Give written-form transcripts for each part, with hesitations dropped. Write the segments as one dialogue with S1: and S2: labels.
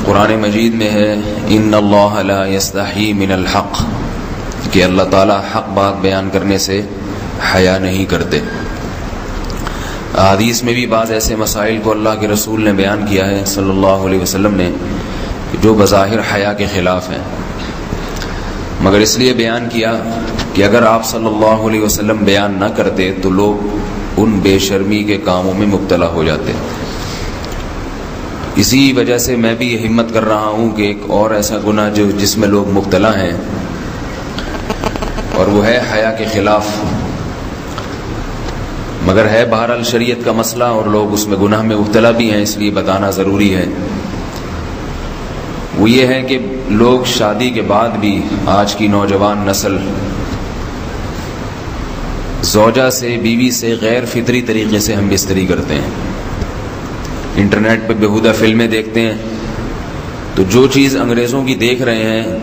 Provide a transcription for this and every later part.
S1: قرآن مجید میں ہے ان اللہ لا یستحی من الحق، کہ اللہ تعالیٰ حق بات بیان کرنے سے حیا نہیں کرتے۔ حدیث میں بھی بعض ایسے مسائل کو اللہ کے رسول نے بیان کیا ہے صلی اللہ علیہ وسلم نے جو بظاہر حیا کے خلاف ہیں، مگر اس لیے بیان کیا کہ اگر آپ صلی اللہ علیہ وسلم بیان نہ کرتے تو لوگ ان بے شرمی کے کاموں میں مبتلا ہو جاتے۔ اسی وجہ سے میں بھی یہ ہمت کر رہا ہوں کہ ایک اور ایسا گناہ جس میں لوگ مبتلا ہیں، اور وہ ہے حیا کے خلاف، مگر ہے بہرحال شریعت کا مسئلہ اور لوگ اس میں گناہ میں مبتلا بھی ہیں، اس لیے بتانا ضروری ہے۔ وہ یہ ہے کہ لوگ شادی کے بعد بھی، آج کی نوجوان نسل زوجہ سے، بیوی سے غیر فطری طریقے سے ہم بستری کرتے ہیں۔ انٹرنیٹ پہ بیہودہ فلمیں دیکھتے ہیں، تو جو چیز انگریزوں کی دیکھ رہے ہیں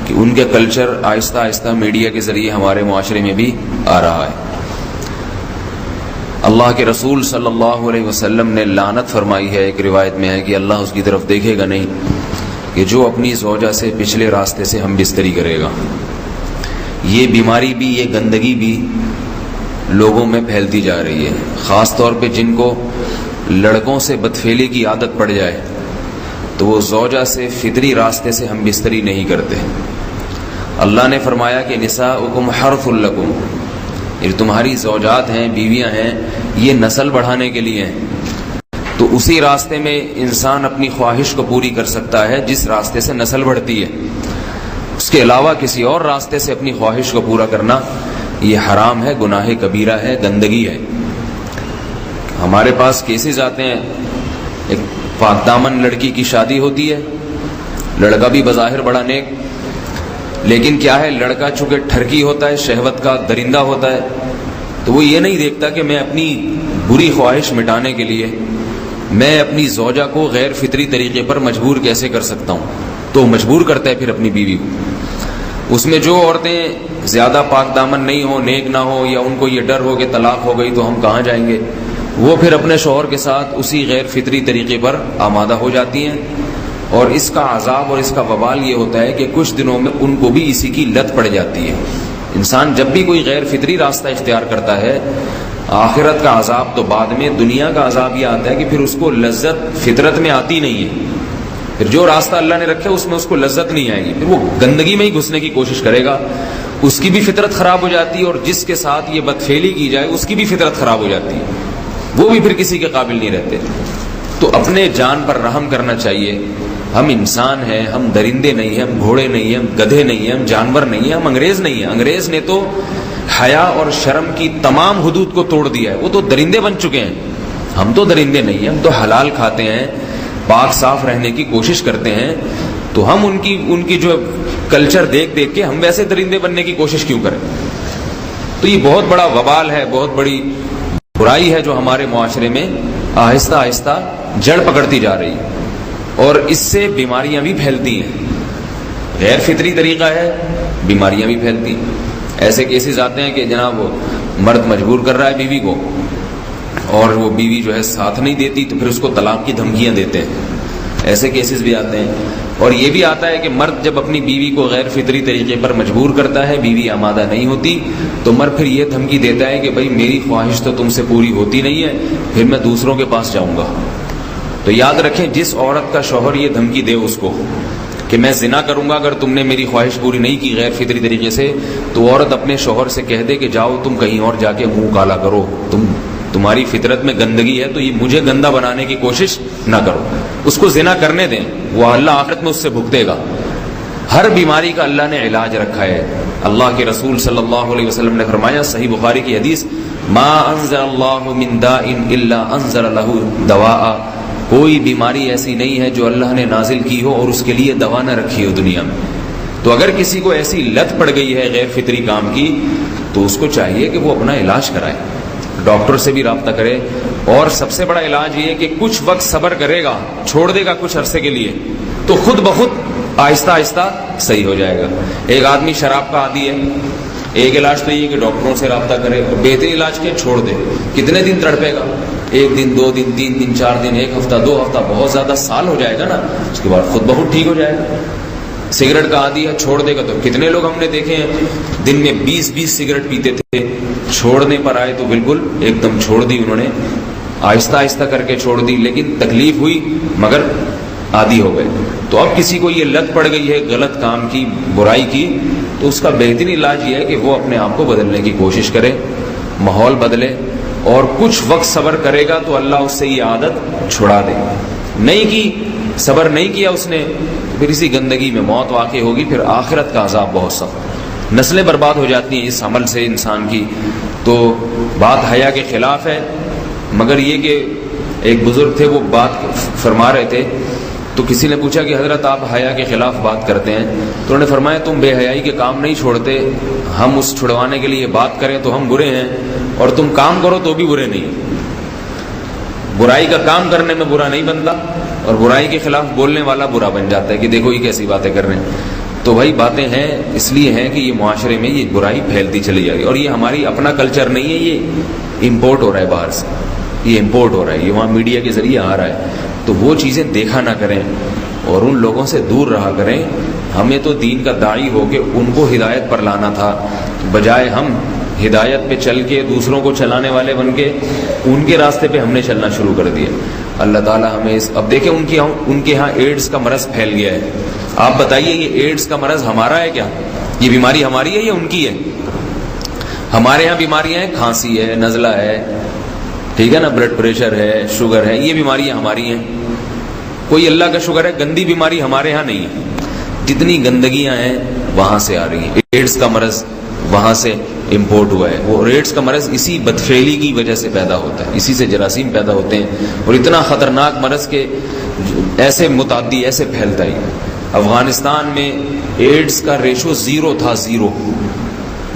S1: کہ ان کے کلچر آہستہ آہستہ میڈیا کے ذریعے ہمارے معاشرے میں بھی آ رہا ہے۔ اللہ کے رسول صلی اللہ علیہ وسلم نے لعنت فرمائی ہے، ایک روایت میں ہے کہ اللہ اس کی طرف دیکھے گا نہیں کہ جو اپنی زوجہ سے پچھلے راستے سے ہم بستری کرے گا۔ یہ بیماری بھی، یہ گندگی بھی لوگوں میں پھیلتی جا رہی ہے، خاص طور پہ جن کو لڑکوں سے بدفعلی کی عادت پڑ جائے تو وہ زوجہ سے فطری راستے سے ہم بستری نہیں کرتے۔ اللہ نے فرمایا کہ نساؤکم حرث لکم، یہ تمہاری زوجات ہیں، بیویاں ہیں، یہ نسل بڑھانے کے لیے ہیں۔ تو اسی راستے میں انسان اپنی خواہش کو پوری کر سکتا ہے جس راستے سے نسل بڑھتی ہے، اس کے علاوہ کسی اور راستے سے اپنی خواہش کو پورا کرنا یہ حرام ہے، گناہ کبیرہ ہے، گندگی ہے۔ ہمارے پاس کیسز آتے ہیں، ایک پاک دامن لڑکی کی شادی ہوتی ہے، لڑکا بھی بظاہر بڑا نیک، لیکن کیا ہے، لڑکا چونکہ ٹھرکی ہوتا ہے، شہوت کا درندہ ہوتا ہے، تو وہ یہ نہیں دیکھتا کہ میں اپنی بری خواہش مٹانے کے لیے میں اپنی زوجہ کو غیر فطری طریقے پر مجبور کیسے کر سکتا ہوں، تو مجبور کرتا ہے پھر اپنی بیوی کو۔ اس میں جو عورتیں زیادہ پاک دامن نہیں ہوں، نیک نہ ہوں، یا ان کو یہ ڈر ہو کہ طلاق ہو گئی تو ہم کہاں جائیں گے، وہ پھر اپنے شوہر کے ساتھ اسی غیر فطری طریقے پر آمادہ ہو جاتی ہیں، اور اس کا عذاب اور اس کا وبال یہ ہوتا ہے کہ کچھ دنوں میں ان کو بھی اسی کی لت پڑ جاتی ہے۔ انسان جب بھی کوئی غیر فطری راستہ اختیار کرتا ہے، آخرت کا عذاب تو بعد میں، دنیا کا عذاب یہ آتا ہے کہ پھر اس کو لذت فطرت میں آتی نہیں ہے، پھر جو راستہ اللہ نے رکھا اس میں اس کو لذت نہیں آئے گی، پھر وہ گندگی میں ہی گھسنے کی کوشش کرے گا، اس کی بھی فطرت خراب ہو جاتی ہے، اور جس کے ساتھ یہ بدفعلی کی جائے اس کی بھی فطرت خراب ہو جاتی ہے، وہ بھی پھر کسی کے قابل نہیں رہتے۔ تو اپنے جان پر رحم کرنا چاہیے۔ ہم انسان ہیں، ہم درندے نہیں ہیں، ہم گھوڑے نہیں ہیں، ہم گدھے نہیں ہیں، ہم جانور نہیں ہیں، ہم انگریز نہیں ہیں۔ انگریز نے تو حیا اور شرم کی تمام حدود کو توڑ دیا ہے، وہ تو درندے بن چکے ہیں۔ ہم تو درندے نہیں ہیں، ہم تو حلال کھاتے ہیں، پاک صاف رہنے کی کوشش کرتے ہیں، تو ہم ان کی جو کلچر دیکھ دیکھ کے ہم ویسے درندے بننے کی کوشش کیوں کریں؟ تو یہ بہت بڑا وبال ہے، بہت بڑی برائی ہے جو ہمارے معاشرے میں آہستہ آہستہ جڑ پکڑتی جا رہی ہے، اور اس سے بیماریاں بھی پھیلتی ہیں۔ غیر فطری طریقہ ہے، بیماریاں بھی پھیلتی ہیں۔ ایسے کیسز آتے ہیں کہ جناب وہ مرد مجبور کر رہا ہے بیوی کو، اور وہ بیوی جو ہے ساتھ نہیں دیتی تو پھر اس کو طلاق کی دھمکیاں دیتے ہیں۔ ایسے کیسز بھی آتے ہیں، اور یہ بھی آتا ہے کہ مرد جب اپنی بیوی کو غیر فطری طریقے پر مجبور کرتا ہے، بیوی آمادہ نہیں ہوتی، تو مرد پھر یہ دھمکی دیتا ہے کہ بھائی میری خواہش تو تم سے پوری ہوتی نہیں ہے، پھر میں دوسروں کے پاس جاؤں گا۔ تو یاد رکھیں، جس عورت کا شوہر یہ دھمکی دے اس کو کہ میں زنا کروں گا اگر تم نے میری خواہش پوری نہیں کی غیر فطری طریقے سے، تو عورت اپنے شوہر سے کہہ دے کہ جاؤ تم کہیں اور جا کے منہ کالا کرو، تمہاری فطرت میں گندگی ہے تو یہ مجھے گندا بنانے کی کوشش نہ کرو، اس کو زنا کرنے دیں، وہ اللہ آخرت میں اس سے بھگتے گا۔ ہر بیماری کا اللہ نے علاج رکھا ہے۔ اللہ کے رسول صلی اللہ علیہ وسلم نے فرمایا، صحیح بخاری کی حدیث، ما انزل اللہ من داء الا انزل له دواء، کوئی بیماری ایسی نہیں ہے جو اللہ نے نازل کی ہو اور اس کے لیے دوا نہ رکھی ہو دنیا میں۔ تو اگر کسی کو ایسی لت پڑ گئی ہے غیر فطری کام کی، تو اس کو چاہیے کہ وہ اپنا علاج کرائے، ڈاکٹر سے بھی رابطہ کرے، اور سب سے بڑا علاج یہ ہے کہ کچھ وقت صبر کرے گا، چھوڑ دے گا کچھ عرصے کے لیے، تو خود بخود آہستہ آہستہ صحیح ہو جائے گا۔ ایک آدمی شراب کا عادی ہے، ایک علاج تو یہ کہ ڈاکٹروں سے رابطہ کرے، اور بہترین علاج کے چھوڑ دے، کتنے دن تڑپے گا؟ ایک دن 2 دن 3 دن 4 دن 1 ہفتہ 2 ہفتہ بہت زیادہ سال ہو جائے گا نا، اس کے بعد خود بخود ٹھیک ہو جائے گا۔ سگریٹ کا عادی ہے، چھوڑ دے گا تو کتنے لوگ ہم نے دیکھے ہیں دن میں 20 سگریٹ پیتے تھے، چھوڑنے پر آئے تو بالکل ایک دم چھوڑ دی انہوں نے، آہستہ آہستہ کر کے چھوڑ دی، لیکن تکلیف ہوئی مگر عادی ہو گئے۔ تو اب کسی کو یہ لت پڑ گئی ہے غلط کام کی، برائی کی، تو اس کا بہترین علاج یہ ہے کہ وہ اپنے آپ کو بدلنے کی کوشش کرے، ماحول بدلے، اور کچھ وقت صبر کرے گا تو اللہ اس سے یہ عادت چھڑا دے گا۔ نہیں کی، صبر نہیں کیا اس نے، پھر اسی گندگی میں موت واقع ہوگی، پھر آخرت کا عذاب بہت سخت، نسلیں برباد ہو جاتی ہیں اس عمل سے انسان کی۔ تو بات حیا کے خلاف ہے، مگر یہ کہ ایک بزرگ تھے وہ بات فرما رہے تھے، تو کسی نے پوچھا کہ حضرت آپ حیا کے خلاف بات کرتے ہیں، تو انہوں نے فرمایا تم بے حیائی کے کام نہیں چھوڑتے، ہم اس چھڑوانے کے لیے بات کریں تو ہم برے ہیں، اور تم کام کرو تو بھی برے نہیں۔ برائی کا کام کرنے میں برا نہیں بنتا، اور برائی کے خلاف بولنے والا برا بن جاتا ہے کہ دیکھو یہ کیسی باتیں کر رہے ہیں۔ تو بھائی باتیں ہیں اس لیے ہیں کہ یہ معاشرے میں یہ برائی پھیلتی چلی جا رہی ہے، اور یہ ہماری اپنا کلچر نہیں ہے، یہ امپورٹ ہو رہا ہے باہر سے، یہ امپورٹ ہو رہا ہے، یہ وہاں میڈیا کے ذریعے آ رہا ہے۔ تو وہ چیزیں دیکھا نہ کریں اور ان لوگوں سے دور رہا کریں۔ ہمیں تو دین کا داعی ہو کے ان کو ہدایت پر لانا تھا، بجائے ہم ہدایت پہ چل کے دوسروں کو چلانے والے بن کے ان کے راستے پہ ہم نے چلنا شروع کر دیا۔ اللہ تعالیٰ ہمیں اب دیکھیں ان کے ہاں ایڈز کا مرض پھیل گیا ہے۔ آپ بتائیے یہ ایڈز کا مرض ہمارا ہے کیا؟ یہ بیماری ہماری ہے یا ان کی ہے؟ ہمارے ہاں بیماریاں ہیں، کھانسی ہے، نزلہ ہے، ٹھیک ہے نا، بلڈ پریشر ہے، شوگر ہے، یہ بیماریاں ہماری ہیں۔ کوئی اللہ کا شکر ہے گندی بیماری ہمارے ہاں نہیں ہے، جتنی گندگیاں ہیں وہاں سے آ رہی ہیں۔ ایڈز کا مرض وہاں سے امپورٹ ہوا ہے، وہ ایڈز کا مرض اسی بدفعلی کی وجہ سے پیدا ہوتا ہے، اسی سے جراثیم پیدا ہوتے ہیں، اور اتنا خطرناک مرض کہ ایسے متعدی ایسے پھیلتا ہی۔ افغانستان میں ایڈز کا ریشو 0 تھا، 0۔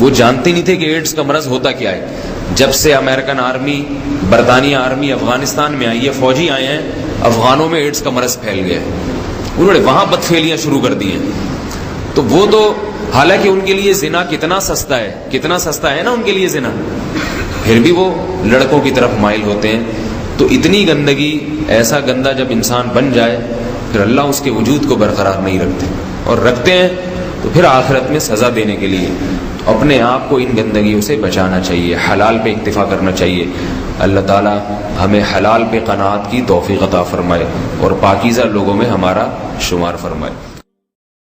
S1: وہ جانتے نہیں تھے کہ ایڈز کا مرض ہوتا کیا ہے۔ جب سے امریکن آرمی، برطانیہ آرمی افغانستان میں آئی ہے، فوجی آئے ہیں، افغانوں میں ایڈز کا مرض پھیل گیا ہے، انہوں نے وہاں بدفعلیاں شروع کر دی ہیں۔ تو وہ تو حالانکہ ان کے لیے زنا کتنا سستا ہے، کتنا سستا ہے نا ان کے لیے زنا، پھر بھی وہ لڑکوں کی طرف مائل ہوتے ہیں۔ تو اتنی گندگی، ایسا گندا جب انسان بن جائے پھر اللہ اس کے وجود کو برقرار نہیں رکھتے، اور رکھتے ہیں تو پھر آخرت میں سزا دینے کے لیے اپنے آپ کو ان گندگیوں سے بچانا چاہیے، حلال پہ اکتفا کرنا چاہیے۔ اللہ تعالیٰ ہمیں حلال پہ قناعت کی توفیق عطا فرمائے اور پاکیزہ لوگوں میں ہمارا شمار فرمائے۔